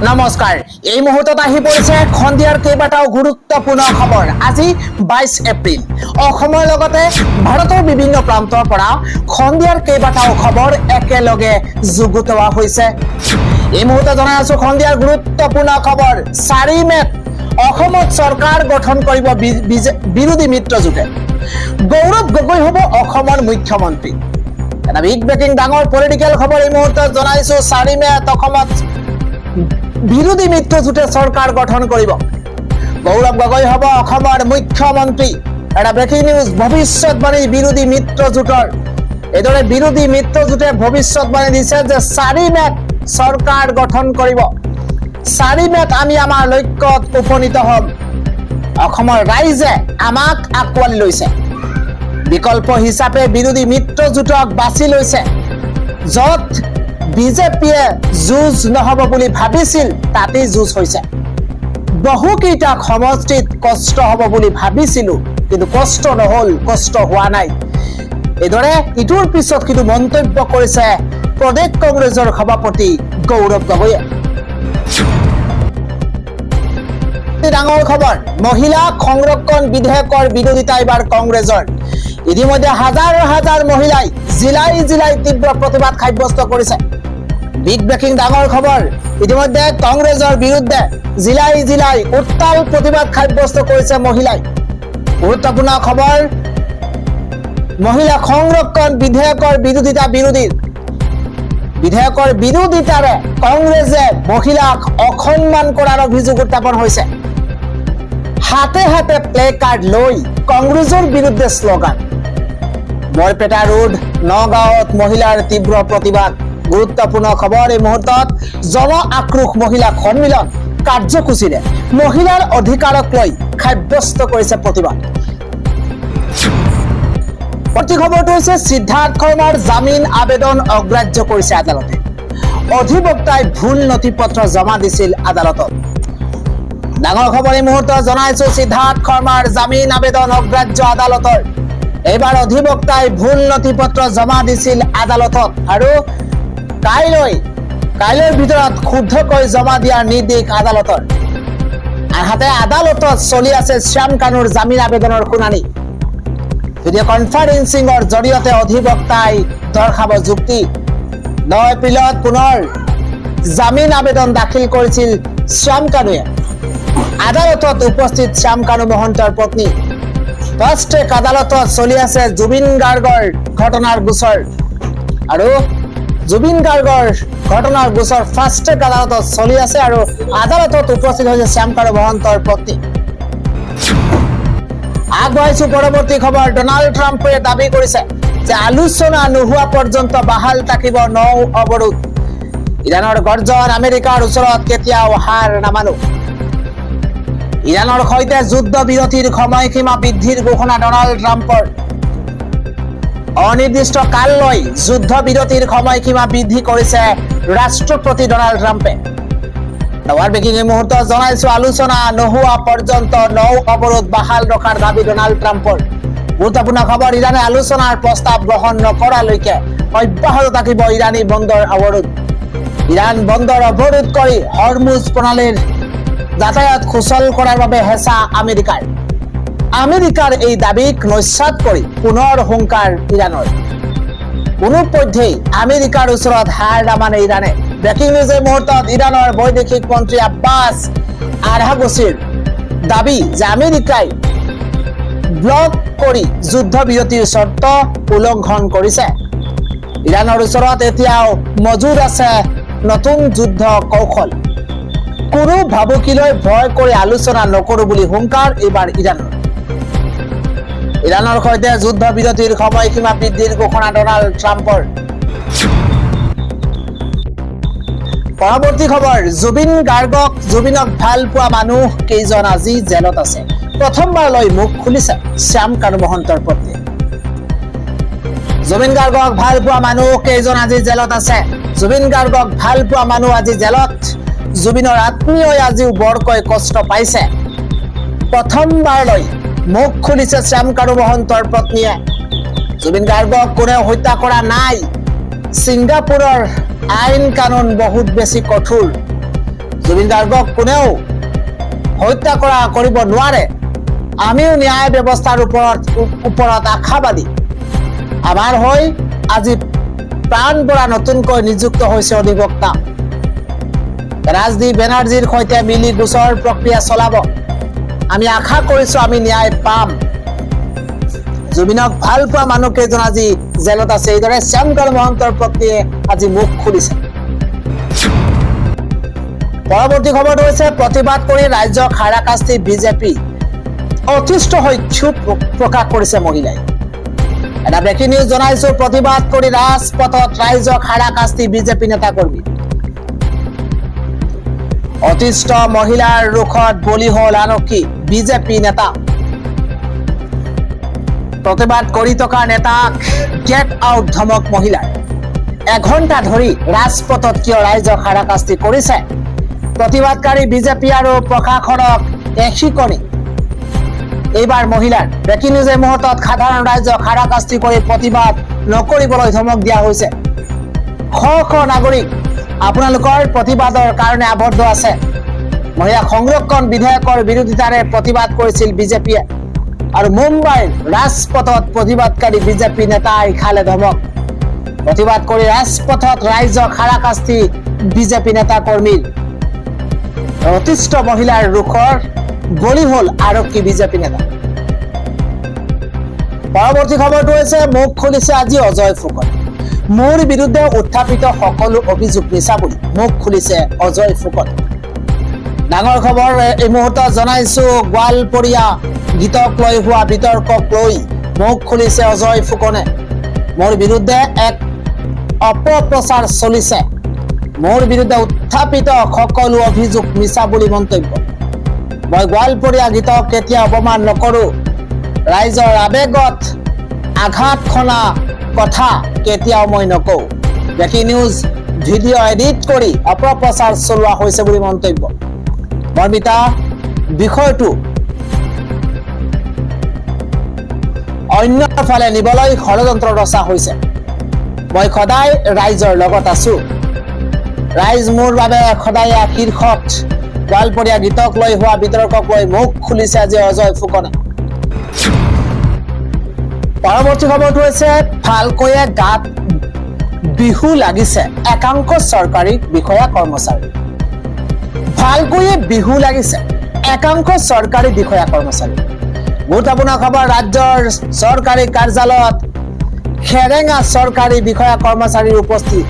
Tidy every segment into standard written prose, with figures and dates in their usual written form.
নমস্কাৰ এই মুহূৰ্তত আহি পৰিছে খন্দিয়াৰ কেইবাটাও গুৰুত্বপূৰ্ণ খবৰ। আজি 22 এপ্ৰিল অসমৰ লগতে ভাৰতৰ বিভিন্ন প্ৰান্তৰ পৰা খন্দিয়াৰ কেইবাটাও খবৰ একেলগে যুগুতোৱা হৈছে। এই মুহূৰ্তত জনাই আছো খন্দিয়াৰ গুৰুত্বপূৰ্ণ খবৰ। 4 মেত অসমত চৰকাৰ গঠন কৰিব বিৰোধী মিত্ৰজোঁটে। গৌৰৱ গগৈ হ'ব অসমৰ মুখ্যমন্ত্ৰী। এটা বিগ ব্ৰেকিং ডাঙৰ পলিটিকেল খবৰ এই মুহূৰ্তত জনাইছো। 4 মেত অসমত বিৰোধী মিত্ৰজোঁটে চৰকাৰ গঠন কৰিব। গৌৰৱ গগৈ হ'ব অসমৰ মুখ্যমন্ত্ৰী। এটা ব্ৰেকিং নিউজ। ভৱিষ্যতবাণী বিৰোধী মিত্ৰজোঁটৰ। এইদৰে বিৰোধী মিত্ৰজোঁটে ভৱিষ্যতবাণী দিছে যে 4 মেত চৰকাৰ গঠন কৰিব। 4 মেত আমি আমাৰ লক্ষ্যত উপনীত হ'ম। অসমৰ ৰাইজে আমাক আঁকোৱালি লৈছে। বিকল্প হিচাপে বিৰোধী মিত্ৰজোঁটক বাছি লৈছে। য'ত বিজেপিয়ে যুঁজ নহ'ব বুলি ভাবিছিল তাতেই যুঁজ হৈছে। বহুকেইটা সমষ্টিত কষ্ট হ'ব বুলি ভাবিছিলো, কিন্তু কষ্ট নহ'ল, কষ্ট হোৱা নাই। এইদৰে ইটোৰ পিছত কিন্তু মন্তব্য কৰিছে প্ৰদেশ কংগ্ৰেছৰ সভাপতি গৌৰৱ গগৈয়ে। ডাঙৰ খবৰ। মহিলা সংৰক্ষণ বিধেয়কৰ বিৰোধিতা এইবাৰ কংগ্ৰেছৰ। ইতিমধ্যে হাজাৰ হাজাৰ মহিলাই জিলাই জিলাই তীব্ৰ প্ৰতিবাদ সাব্যস্ত কৰিছে। বিগ ব্ৰেকিং ডাঙৰ খবৰ। ইতিমধ্যে কংগ্ৰেছৰ বিৰুদ্ধে জিলাই জিলাই উত্তাল প্ৰতিবাদ সাব্যস্ত কৰিছে মহিলাই। গুৰুত্বপূৰ্ণ খবৰ। মহিলা সংৰক্ষণ বিধেয়কৰ বিৰোধিতা বিধেয়কৰ বিৰোধিতাৰে কংগ্ৰেছে মহিলাক অসন্মান কৰাৰ অভিযোগ উত্থাপন হৈছে। হাতে হাতে প্লে কাৰ্ড লৈ কংগ্ৰেছৰ বিৰুদ্ধে শ্লোগান। বৰপেটা ৰোড নগাঁৱত মহিলাৰ তীব্ৰ প্ৰতিবাদ। গুৰুত্বপূৰ্ণ খবৰ এই মুহূৰ্তত। জন আক্ৰোশ মহিলা সন্মিলন কাৰ্যসূচীৰে মহিলাৰ অধিকাৰক লৈ সাব্যস্ত কৰিছে প্ৰতিবাদ। প্ৰতি খবৰটো হৈছে সিদ্ধাৰ্থ শৰ্মাৰ জামিন আবেদন অগ্ৰাহ্য কৰিছে আদালতে। অধিবক্তাই ভুল নথি পত্ৰ জমা দিছিল আদালতত। ডাঙৰ খবৰ এই মুহূৰ্তত জনাইছো। সিদ্ধাৰ্থ শৰ্মাৰ জামিন আবেদন অগ্ৰাহ্য আদালতৰ। এইবাৰ অধিবক্তাই ভুল নথি পত্ৰ জমা দিছিল আদালতত আৰু কাইলৈৰ ভিতৰত শুদ্ধকৈ জমা দিয়াৰ নিৰ্দেশ আদালতৰ। আনহাতে আদালতত চলি আছে শ্যাম কানুৰ জামিন আবেদনৰ শুনানি। ভিডিঅ' কনফাৰেন্সিঙৰ জৰিয়তে অধিবক্তাই দৰ্শাব যুক্তি। 9 এপ্ৰিলত পুনৰ জামিন আবেদন দাখিল কৰিছিল শ্যাম কানুৱে। আদালতত উপস্থিত শ্যাম কানু মহন্তৰ পত্নী। ফাষ্ট ট্ৰেক আদালতত চলি আছে জুবিন গাৰ্গৰ ঘটনাৰ গোচৰ আৰু জুবিন গাৰ্গৰ ঘটনাৰ গোচৰ ফাষ্ট ট্ৰেক আদালতত চলি আছে আৰু আদালতত উপস্থিত হৈছে শ্যাম কানু মহন্তৰ পত্নী। আগবঢ়াইছো পৰৱৰ্তী খবৰ। ডনাল্ড ট্ৰাম্পে দাবী কৰিছে যে আলোচনা নোহোৱা পৰ্যন্ত বাহাল থাকিব নৌ অৱৰোধ। ইৰাণৰ গৰ্জন। আমেৰিকাৰ ওচৰত কেতিয়াও হাৰ নামানো। ইৰাণৰ সৈতে যুদ্ধ বিৰতিৰ সময়সীমা বৃদ্ধিৰ ঘোষণা ডনাল্ড ট্ৰাম্পৰ। অনিৰ্দিষ্ট কাললৈ যুদ্ধ বিৰতিৰ সময়সীমা বৃদ্ধি কৰিছে ৰাষ্ট্ৰপতি ডনাল্ড ট্ৰাম্পে। ডাঙৰ ব্ৰেকিং এই মুহূৰ্তত জনাইছো। আলোচনা নোহোৱা পৰ্যন্ত নৌ অৱৰোধ বাহাল ৰখাৰ দাবী ডনাল্ড ট্ৰাম্পৰ। গুৰুত্বপূৰ্ণ খবৰ। ইৰাণে আলোচনাৰ প্ৰস্তাৱ গ্ৰহণ নকৰালৈকে অব্যাহত থাকিব ইৰাণী বন্দৰ অৱৰোধ। ইৰাণ বন্দৰ অৱৰোধ কৰি হৰমুজ প্ৰণালীৰ যাতায়াত সুচল কৰাৰ বাবে হেঁচা আমেৰিকাৰ এই দাবীক নস্যাৎ কৰি পুনৰ হুংকাৰ ইৰাণৰ। কোনোপধ্যেই আমেৰিকাৰ ওচৰত হাৰ নামানে ইৰাণে। ব্ৰেকিং নিউজ এই মুহূৰ্তত। ইৰাণৰ বৈদেশিক মন্ত্ৰী আব্বাছ আৰাঘচিৰ দাবী যে আমেৰিকাই ব্লক কৰি যুদ্ধ বিৰতিৰ চৰ্ত উলংঘন কৰিছে। ইৰাণৰ ওচৰত এতিয়াও মজুদ আছে নতুন যুদ্ধ কৌশল। কোনো ভাবুকিলৈ ভয় কৰি আলোচনা নকৰো বুলি হুংকাৰ এইবাৰ ইৰাণৰ সৈতে যুদ্ধ বিৰতিৰ সময়সীমা বৃদ্ধিৰ ঘোষণা ডনাল্ড ট্ৰাম্পৰ। পৰৱৰ্তী খবৰ। জুবিনক ভাল পোৱা মানুহ কেইজন আজি জেলত আছে। প্ৰথমবাৰলৈ মুখ খুলিছে শ্যাম কানু মহন্তৰ পত্নী। জুবিন গাৰ্গক ভাল পোৱা মানুহ কেইজন আজি জেলত আছে। জুবিন গাৰ্গক ভাল পোৱা মানুহ আজি জেলত। জুবিনৰ আত্মীয়ই আজিও বৰকৈ কষ্ট পাইছে। প্ৰথমবাৰলৈ মুখ খুলিছে শ্যাম কানু মহন্তৰ পত্নীয়ে। জুবিন গাৰ্গক কোনেও হত্যা কৰা নাই। ছিংগাপুৰৰ আইন কানুন বহুত বেছি কঠোৰ। জুবিন গাৰ্গক কোনেও হত্যা কৰিব নোৱাৰে। আমিও ন্যায় ব্যৱস্থাৰ ওপৰত আশাবাদী। আমাৰ হৈ আজি প্ৰাণ বৰা নতুনকৈ নিযুক্ত হৈছে অধিবক্তা। ৰাজদীপ বেনাৰ্জীৰ সৈতে মিলি গোচৰ প্ৰক্ৰিয়া চলাব। আমি আশা কৰিছো আমি ন্যায় পাম। জুবিনক ভাল পোৱা মানুহকেইজন আজি জেলত আছে। এইদৰে শ্যামকাল মহন্তৰ পত্নীয়ে আজি মুখ খুলিছে। পৰৱৰ্তী খবৰটো হৈছে প্ৰতিবাদ কৰি ৰাজ্যক হাৰাশাস্তি বিজেপি। অতিষ্ঠ হৈ ক্ষোভ প্ৰকাশ কৰিছে মহিলাই। এটা ব্ৰেকিং নিউজ জনাইছো। প্ৰতিবাদ কৰি ৰাজপথত ৰাইজক হাৰাশাস্তি বিজেপি নেতাকৰ্মী। অতিষ্ঠ মহিলাৰ ৰোষত বলি হল আৰক্ষী বিজেপি নেতা। প্ৰতিবাদ কৰি থকা নেতাক গেট আউট ধমক মহিলাৰ। এঘণ্টা ধৰি ৰাজপথত কিয় ৰাইজক হাৰাশাস্তি কৰিছে প্ৰতিবাদকাৰী বিজেপি আৰু প্ৰশাসনক এশিকনি। এইবাৰ মহিলাৰ ব্ৰেকিং নিউজ। এই মুহূৰ্তত সাধাৰণ ৰাইজক হাৰাশাস্তি কৰি প্ৰতিবাদ নকৰিবলৈ ধমক দিয়া হৈছে। শ শ নাগৰিক আপোনালোকৰ প্ৰতিবাদৰ কাৰণে আবদ্ধ আছে। মহিলা সংৰক্ষণ বিধেয়কৰ বিৰোধিতাৰে প্ৰতিবাদ কৰিছিল বিজেপিয়ে আৰু মুম্বাইৰ ৰাজপথত প্ৰতিবাদকাৰী বিজেপি নেতাই খালে ধমক। প্ৰতিবাদ কৰি ৰাজপথত ৰাইজক হাৰাশাস্তি বিজেপি নেতা কৰ্মীৰ। অতিষ্ঠ মহিলাৰ ৰোষৰ বলি হল আৰক্ষী বিজেপি নেতা। পৰৱৰ্তী খবৰটো হৈছে মুখ খুলিছে আজি অজয় ফুকন। মোৰ বিৰুদ্ধে উত্থাপিত সকলো অভিযোগ মিছা বুলি মুখ খুলিছে অজয় ফুকন। ডাঙৰ খবৰ এই মুহূৰ্তত জনাইছো। গোৱালপৰীয়া গীতক লৈ হোৱা বিতৰ্কক লৈ মুখ খুলিছে অজয় ফুকনে। মোৰ বিৰুদ্ধে এক অপপ্ৰচাৰ চলিছে। মোৰ বিৰুদ্ধে উত্থাপিত সকলো অভিযোগ মিছা বুলি মন্তব্য। মই গোৱালপৰীয়া গীতক কেতিয়া অপমান নকৰো। ৰাইজৰ আবেগত আঘাত খনা কথা কেতিয়াও মই নকওঁ। Breaking news. ভিডিঅ' এডিট কৰি অপপ্ৰচাৰ চলোৱা হৈছে বুলি মন্তব্য। মৰ্মিতা বিষয়টো অন্যৰ ফালে নিবলৈ ষড়যন্ত্ৰ ৰচা হৈছে। মই সদায় ৰাইজৰ লগত আছো। ৰাইজ মোৰ বাবে সদায় শীৰ্ষত। গোৱালপৰীয়া গীতক লৈ হোৱা বিতৰ্কক লৈ মুখ খুলিছে আজি অজয় ফুকনে। পৰৱৰ্তী খবৰটো হৈছে ভালকৈয়ে গাত বিহু লাগিছে একাংশ চৰকাৰী বিষয়া কৰ্মচাৰী। ভালকৈয়ে বিহু লাগিছে একাংশ চৰকাৰী বিষয়া কৰ্মচাৰী। গুৰুত্বপূৰ্ণ খবৰ। ৰাজ্যৰ চৰকাৰী কাৰ্যালয়ত খেৰেঙা চৰকাৰী বিষয়া কৰ্মচাৰীৰ উপস্থিত।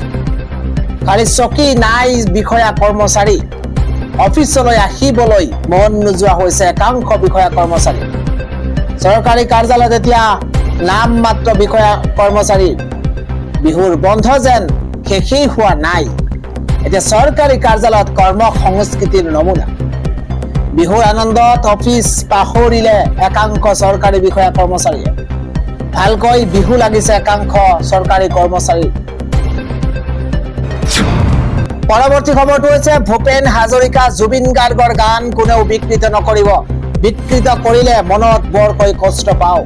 খালি চকী নাই বিষয়া কৰ্মচাৰী। অফিচলৈ আহিবলৈ মন নোযোৱা হৈছে একাংশ বিষয়া কৰ্মচাৰী। চৰকাৰী কাৰ্যালয়ত এতিয়া নাম মাত্ৰ বিষয়া কৰ্মচাৰী। বিহুৰ বন্ধ যেন শেষেই হোৱা নাই। এতিয়া চৰকাৰী কাৰ্যালয়ত কৰ্ম সংস্কৃতিৰ নমুনা। বিহুৰ আনন্দত অফিচ পাহৰিলে একাংশ চৰকাৰী বিষয়া কৰ্মচাৰীয়ে। ভালকৈ বিহু লাগিছে একাংশ চৰকাৰী কৰ্মচাৰী। পৰৱৰ্তী খবৰটো হৈছে ভূপেন হাজৰিকা জুবিন গাৰ্গৰ গান কোনেও বিকৃত নকৰিব। বিকৃত কৰিলে মনত বৰকৈ কষ্ট পাওঁ।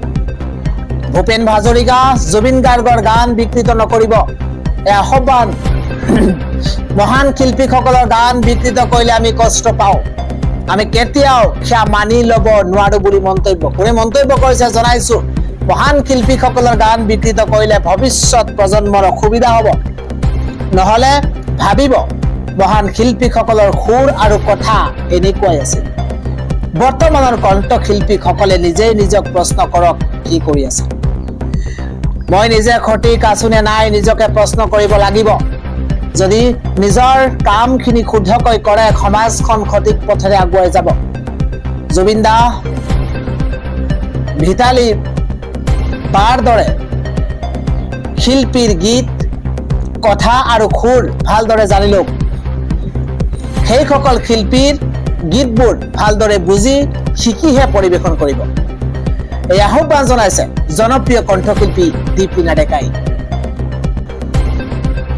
ভূপেন হাজৰিকা জুবিন গাৰ্গৰ গান বিকৃত নকৰিব। এই আহ্বান। মহান শিল্পীসকলৰ গান বিকৃত কৰিলে আমি কষ্ট পাওঁ। আমি কেতিয়াও সেয়া মানি ল'ব নোৱাৰো বুলি মন্তব্য। কোনে মন্তব্য কৰিছে জনাইছো। মহান শিল্পীসকলৰ গান বিকৃত কৰিলে ভৱিষ্যত প্ৰজন্মৰ অসুবিধা হ'ব। নহলে ভাবিব মহান শিল্পীসকলৰ সুৰ আৰু কথা এনেকুৱাই আছিল। বৰ্তমানৰ কণ্ঠশিল্পীসকলে নিজেই নিজক প্ৰশ্ন কৰক কি কৰি আছে। মই নিজে সঠিক আছো নে নাই নিজকে প্ৰশ্ন কৰিব লাগিব। যদি নিজৰ কামখিনি শুদ্ধকৈ কৰে সমাজখন সঠিক পথেৰে আগুৱাই যাব। জুবিন দা ভিতালী বাৰ দৰে শিল্পীৰ গীত কথা আৰু সুৰ ভালদৰে জানি লওক। সেইসকল শিল্পীৰ গীতবোৰ ভালদৰে বুজি শিকিহে পৰিৱেশন কৰিব। এই আহ্বান জনাইছে জনপ্ৰিয় কণ্ঠশিল্পী দীপলিনা ডেকাই।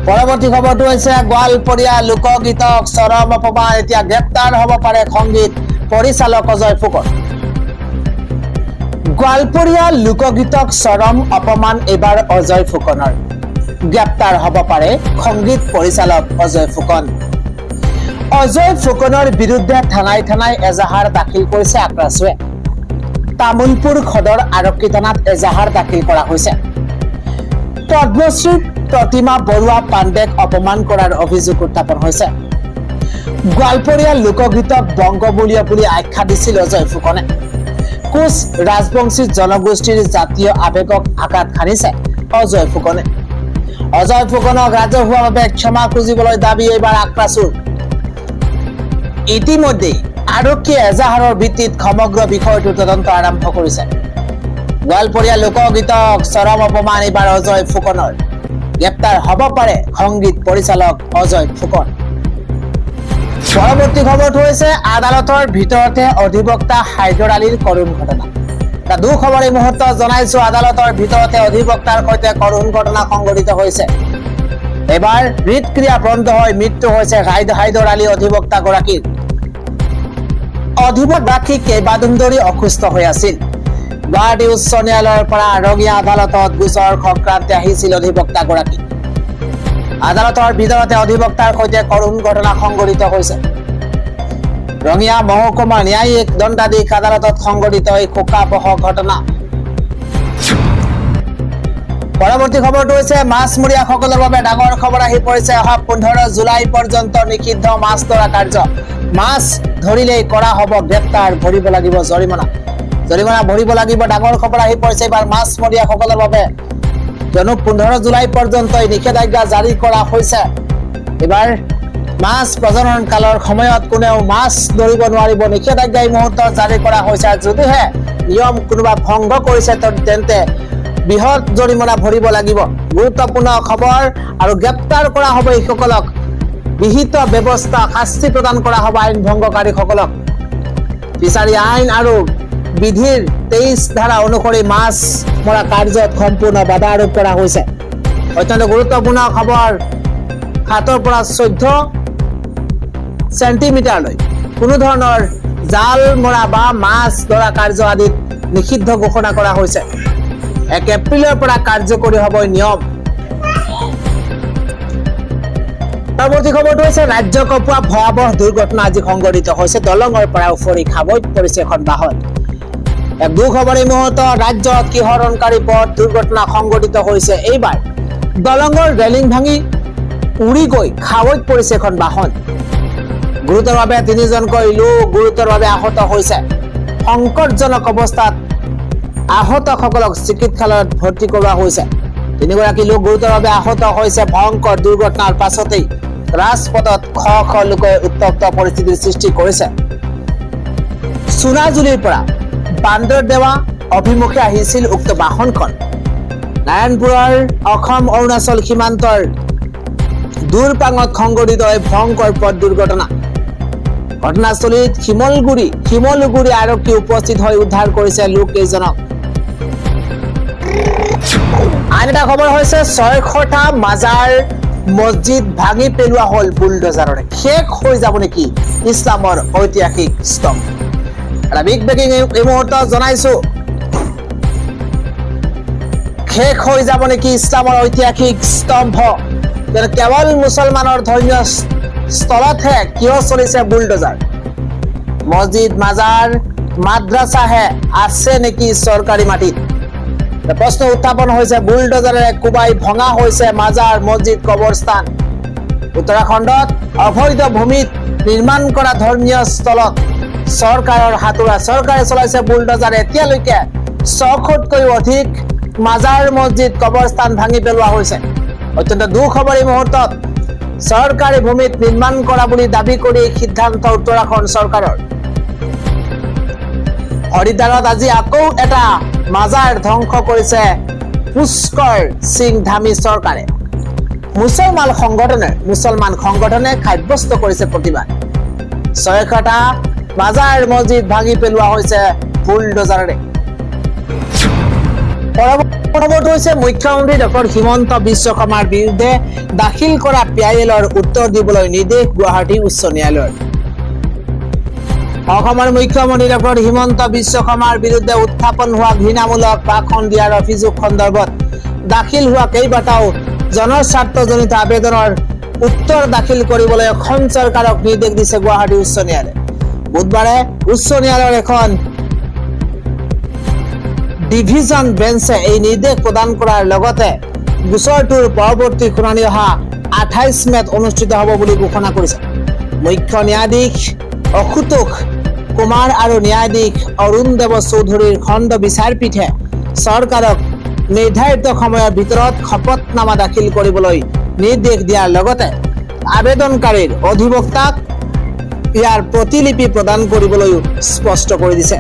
পৰৱৰ্তী খবৰটো হৈছে গোৱালপৰীয়া লোকগীতক চৰম অপমান। এতিয়া গ্ৰেপ্তাৰ হ'ব পাৰে সংগীত পৰিচালক অজয় ফুকন। গোৱালপৰীয়া লোকগীতক চৰম অপমান এইবাৰ অজয় ফুকনৰ। গ্ৰেপ্তাৰ হ'ব পাৰে সংগীত পৰিচালক অজয় ফুকন। অজয় ফুকনৰ বিৰুদ্ধে থানাই থানাই এজাহাৰ দাখিল কৰিছে আক্ৰাছুৱে। তামুলপুৰ সদৰ আৰক্ষী থানাত এজাহাৰ দাখিল কৰা হৈছে। পদ্মশ্ৰী প্ৰতিমা বৰুৱা পাণ্ডেক অপমান কৰাৰ অভিযোগ উত্থাপন হৈছে। গোৱালপৰীয়া লোকগীতক বংগমূলীয় বুলি আখ্যা দিছিল অজয় ফুকনে। কোচ ৰাজবংশী জনগোষ্ঠীৰ জাতীয় আৱেগক আঘাত সানিছে অজয় ফুকনে। অজয় ফুকনক ৰাজহুৱাভাৱে ক্ষমা খুজিবলৈ দাবী এইবাৰ আক্ৰাছুৰ। ইতিমধ্যে আৰক্ষীয়ে এজাহাৰৰ ভিত্তিত সমগ্ৰ বিষয়টোৰ তদন্ত আৰম্ভ কৰিছে। গোৱালপৰীয়া লোকগীতক চৰম অপমান এইবাৰ অজয় ফুকনৰ। গ্ৰেপ্তাৰ হ'ব পাৰে সংগীত পৰিচালক অজয় ফুকন। পৰৱৰ্তী খবৰটো হৈছে আদালতৰ ভিতৰতে অধিবক্তা হাইদৰ আলীৰ কৰুণ ঘটনা। এটা দুখবৰ এই মুহূৰ্তত জনাইছো, আদালতৰ ভিতৰতে অধিবক্তাৰ সৈতে কৰুণ ঘটনা সংঘটিত হৈছে। এবাৰ হৃদক্ৰিয়া বন্ধ হৈ মৃত্যু হৈছে হাইদৰ আলী অধিবক্তাগৰাকীৰ। অধিবক্তাগৰাকী কেইবাদিন ধৰি অসুস্থ হৈ আছিল। গুৱাহাটী উচ্চ ন্যায়ালয়ৰ পৰা ৰঙিয়া আদালতত গোচৰ সংক্ৰান্তে আহিছিল অধিবক্তাগৰাকী। আদালতৰ ভিতৰতে অধিবক্তাৰ সৈতে কৰুণ ঘটনা সংঘটিত হৈছে। ৰঙিয়া মহকুমা ন্যায়িক দণ্ডাধীশ আদালতত সংঘটিত এই শোকাবহ ঘটনা। পৰৱৰ্তী খবৰটো হৈছে মাছমৰীয়াসকলৰ বাবে ডাঙৰ খবৰ আহি পৰিছে। অহা 15 জুলাই পৰ্যন্ত নিষিদ্ধ মাছ ধৰা কাৰ্য। মাছ ধৰিলেই কৰা হ'ব গ্ৰেপ্তাৰ, ভৰিব লাগিব জৰিমনা। জৰিমনা ভৰিব লাগিব, ডাঙৰ খবৰ আহি পৰিছে এইবাৰ মাছমৰীয়াসকলৰ বাবে। কিয়নো 15 জুলাই পৰ্যন্ত নিষেধাজ্ঞা জাৰি কৰা হৈছে। এইবাৰ মাছ প্ৰজনন কালৰ সময়ত কোনেও মাছ ধৰিব নোৱাৰিব, নিষেধাজ্ঞা এই মুহূৰ্তত জাৰি কৰা হৈছে। যদিহে নিয়ম কোনোবা ভংগ কৰিছে তেন্তে বৃহৎ জৰিমনা ভৰিব লাগিব। গুৰুত্বপূৰ্ণ খবৰ, আৰু গ্ৰেপ্তাৰ কৰা হ'ব এইসকলক। বিহিত ব্যৱস্থা শাস্তি প্ৰদান কৰা হ'ব আইন ভংগকাৰীসকলক। ফিচাৰী আইন আৰু বিধিৰ 23 ধাৰা অনুসৰি মাছ মৰা কাৰ্যত সম্পূৰ্ণ বাধা আৰোপ কৰা হৈছে। অত্যন্ত গুৰুত্বপূৰ্ণ খবৰ, 7 পৰা 14 চেণ্টিমিটাৰলৈ কোনো ধৰণৰ জাল মৰা বা মাছ ধৰা কাৰ্য আদিত নিষিদ্ধ ঘোষণা কৰা হৈছে। 1 এপ্ৰিলৰ পৰা কাৰ্যকৰী হ'ব নিয়ম। পৰৱৰ্তী খবৰটো হৈছে ৰাজ্য কঁপোৱা ভয়াৱহ দুৰ্ঘটনা আজি সংঘটিত হৈছে। দলঙৰ পৰা উফৰি খাৱৈত পৰিছে এখন বাহন। এক দুখবৰ এই মুহূৰ্তত ৰাজ্যত কিহৰণকাৰী পথ দুৰ্ঘটনা সংঘটিত হৈছে। এইবাৰ দলঙৰ ৰেলিং ভাঙি উৰি গৈ খাৱৈত পৰিছে এখন বাহন। গুৰুতৰভাৱে 3জনকৈ লোক গুৰুতৰভাৱে আহত হৈছে। সংকটজনক অৱস্থাত আহতসকলক চিকিৎসালয়ত ভৰ্তি কৰোৱা হৈছে। 3গৰাকী লোক গুৰুতৰভাৱে আহত হৈছে। ভয়ংকৰ দুৰ্ঘটনাৰ পাছতেই ৰাজপথত শ শ লোকে উত্তপ্ত পৰিস্থিতিৰ সৃষ্টি কৰিছে। সোনাজুলিৰ পৰা বান্দৰদেৱা অভিমুখে আহিছিল উক্ত বাহনখন। নাৰায়ণপুৰৰ অসম অৰুণাচল সীমান্তৰ দূৰপাঙত সংঘটিত এই ভয়ংকৰ পথ দুৰ্ঘটনা। ঘটনাস্থলীত শিমলুগুৰি আৰক্ষী উপস্থিত হৈ উদ্ধাৰ কৰিছে লোককেইজনক। আন এটা খবৰ হৈছে 600টা মাজাৰ মছজিদ ভাঙি পেলোৱা হল বুলডোজাৰেৰে। শেষ হৈ যাব নেকি ইছলামৰ ঐতিহাসিক স্তম্ভ? এটা বিগ ব্ৰেকিং এই মুহূৰ্তত জনাইছো। শেষ হৈ যাব নেকি ইছলামৰ ঐতিহাসিক স্তম্ভ? কেৱল মুছলমানৰ ধৰ্মীয় স্থলতহে কিয় চলিছে বুলডোজাৰ? মছজিদ মাজাৰ মাদ্ৰাছাহে আছে নেকি চৰকাৰী মাটিত? প্ৰশ্ন উত্থাপন হৈছে। বুলডোজাৰেৰে কোবাই ভঙা হৈছে মাজাৰ, মছজিদ, কবৰস্থান। উত্তৰাখণ্ডত অবৈধ ভূমিত নিৰ্মাণ কৰা ধৰ্মীয় স্থলত চৰকাৰৰ হাতোৰা। চৰকাৰে চলাইছে বুলডোজাৰ। এতিয়ালৈকে 600তকৈও অধিক মাজাৰ, মছজিদ, কবৰস্থান ভাঙি পেলোৱা হৈছে। অত্যন্ত দুখবৰ এই মুহূৰ্তত। চৰকাৰী ভূমিত নিৰ্মাণ কৰা বুলি দাবী কৰি সিদ্ধান্ত উত্তৰাখণ্ড চৰকাৰৰ। হৰিদ্বাৰত আজি আকৌ এটা মাজাৰ ধ্বংস কৰিছে পুষ্কৰ সিং ধামী চৰকাৰে। মুছলমান সংগঠনে সাব্যস্ত কৰিছে প্ৰতিবাদ। 600টা মাজাৰ, মছজিদ ভাঙি পেলোৱা হৈছে বুলডোজাৰেৰে। পৰৱৰ্তী হৈছে মুখ্যমন্ত্ৰী ডক্টৰ হিমন্ত বিশ্ব শৰ্মাৰ বিৰুদ্ধে দাখিল কৰা PILৰ উত্তৰ দিবলৈ নিৰ্দেশ গুৱাহাটী উচ্চ ন্যায়ালয়ৰ। অসমৰ মুখ্যমন্ত্ৰী ডক্টৰ হিমন্ত বিশ্ব শৰ্মাৰ বিৰুদ্ধে উত্থাপন হোৱা ঘৃণামূলক ভাষণ দিয়াৰ অভিযোগ সন্দৰ্ভত দাখিল হোৱা কেইবাটাও জনস্বাৰ্থজনিত আবেদনৰ উত্তৰ দাখিল কৰিবলৈ অসম চৰকাৰক নিৰ্দেশ দিছে গুৱাহাটী উচ্চ ন্যায়ালয়ে। বুধবাৰে উচ্চ ন্যায়ালয়ৰ এখন ডিভিজন বেঞ্চে এই নিৰ্দেশ প্ৰদান কৰাৰ লগতে গোচৰটোৰ পৰৱৰ্তী শুনানি অহা 28 মেত অনুষ্ঠিত হ'ব বুলি ঘোষণা কৰিছে। মুখ্য ন্যায়াধীশ অশুতোষ কুমাৰ আৰু ন্যায়াধীশ অৰুণ দেৱ চৌধুৰীৰ খণ্ড বিচাৰপীঠে চৰকাৰক নিৰ্ধাৰিত সময়ৰ ভিতৰত শপতনামা দাখিল কৰিবলৈ নিৰ্দেশ দিয়াৰ লগতে আবেদনকাৰীৰ অধিবক্তাক ইয়াৰ প্ৰতিলিপি প্ৰদান কৰিবলৈও স্পষ্ট কৰি দিছে।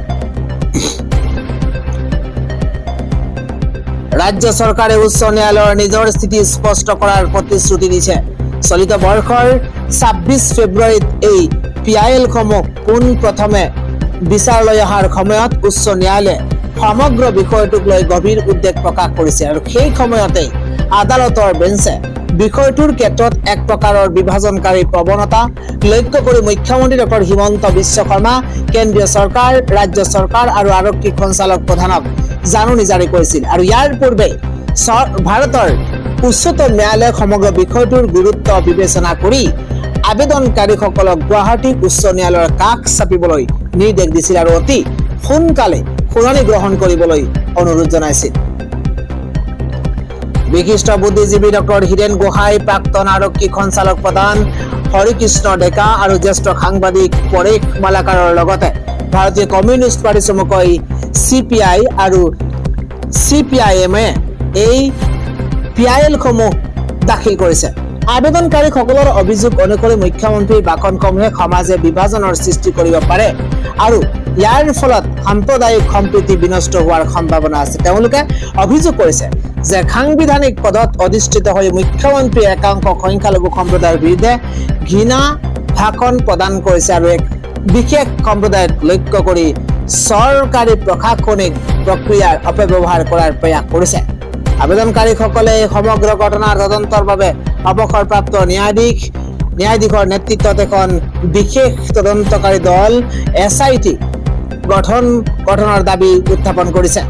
ৰাজ্য চৰকাৰে উচ্চ ন্যায়ালয়ৰ নিজৰ স্থিতি স্পষ্ট কৰাৰ প্ৰতিশ্ৰুতি দিছে। চলিত বৰ্ষৰ 26 ফেব্ৰুৱাৰীত এই PIL-সমূহ পোনপ্ৰথমে বিচাৰলৈ অহাৰ সময়ত উচ্চ ন্যায়ালয়ে সমগ্ৰ বিষয়টোক লৈ গভীৰ উদ্বেগ প্ৰকাশ কৰিছে আৰু সেই সময়তে আদালতৰ বেঞ্চে বিষয়টোৰ ক্ষেত্ৰত এক প্ৰকাৰৰ বিভাজনকাৰী প্ৰৱণতা লক্ষ্য কৰি মুখ্যমন্ত্ৰী ডক্টৰ হিমন্ত বিশ্ব শৰ্মা, কেন্দ্ৰীয় চৰকাৰ, ৰাজ্য চৰকাৰ আৰু আৰক্ষী সঞ্চালক প্ৰধানক জাননী জাৰি কৰিছিল। আৰু ইয়াৰ পূৰ্বে ভাৰতৰ উচ্চতম ন্যায়ালয়ে সমগ্ৰ বিষয়টোৰ গুৰুত্ব বিবেচনা কৰি আবেদনকাৰীসকলক গুৱাহাটী উচ্চ ন্যায়ালয়ৰ কাষ চাপিবলৈ নিৰ্দেশ দিছিল আৰু অতি সোনকালে শুনানি গ্ৰহণ কৰিবলৈ অনুৰোধ জনাইছিল। বিশিষ্ট বুদ্ধিজীৱী ডক্টৰ হীৰেন গোহাঁই, প্ৰাক্তন আৰক্ষী সঞ্চালক প্ৰধান হৰিকৃষ্ণ ডেকা আৰু জ্যেষ্ঠ সাংবাদিক পৰেশ মালাকাৰৰ লগতে ভাৰতীয় কমিউনিষ্ট পাৰ্টি চমুকৈ CPI আৰু CPIM-এ এই PIL-সমূহ দাখিল কৰিছে। আবেদনকাৰীসকলৰ অভিযোগ অনুসৰি মুখ্যমন্ত্ৰীৰ ভাষণসমূহে সমাজে বিভাজনৰ সৃষ্টি কৰিব পাৰে আৰু ইয়াৰ ফলত সাম্প্ৰদায়িক সম্প্ৰীতি বিনষ্ট হোৱাৰ সম্ভাৱনা আছে। তেওঁলোকে অভিযোগ কৰিছে যে সাংবিধানিক পদত অধিষ্ঠিত হৈ মুখ্যমন্ত্ৰী একাংশ সংখ্যালঘু সম্প্ৰদায়ৰ বিৰুদ্ধে ঘৃণা ভাষণ প্ৰদান কৰিছে আৰু এক বিশেষ সম্প্ৰদায়ক লক্ষ্য কৰি চৰকাৰী প্ৰশাসনিক প্ৰক্ৰিয়াৰ অপব্যৱহাৰ কৰাৰ প্ৰয়াস কৰিছে। আবেদনকাৰীসকলে সমগ্ৰ ঘটনাৰ তদন্তৰ বাবে অৱসৰপ্ৰাপ্ত ন্যায়াধীশৰ নেতৃত্বত এখন বিশেষ তদন্তকাৰী দল SIT গঠনৰ দাবী উত্থাপন কৰিছে।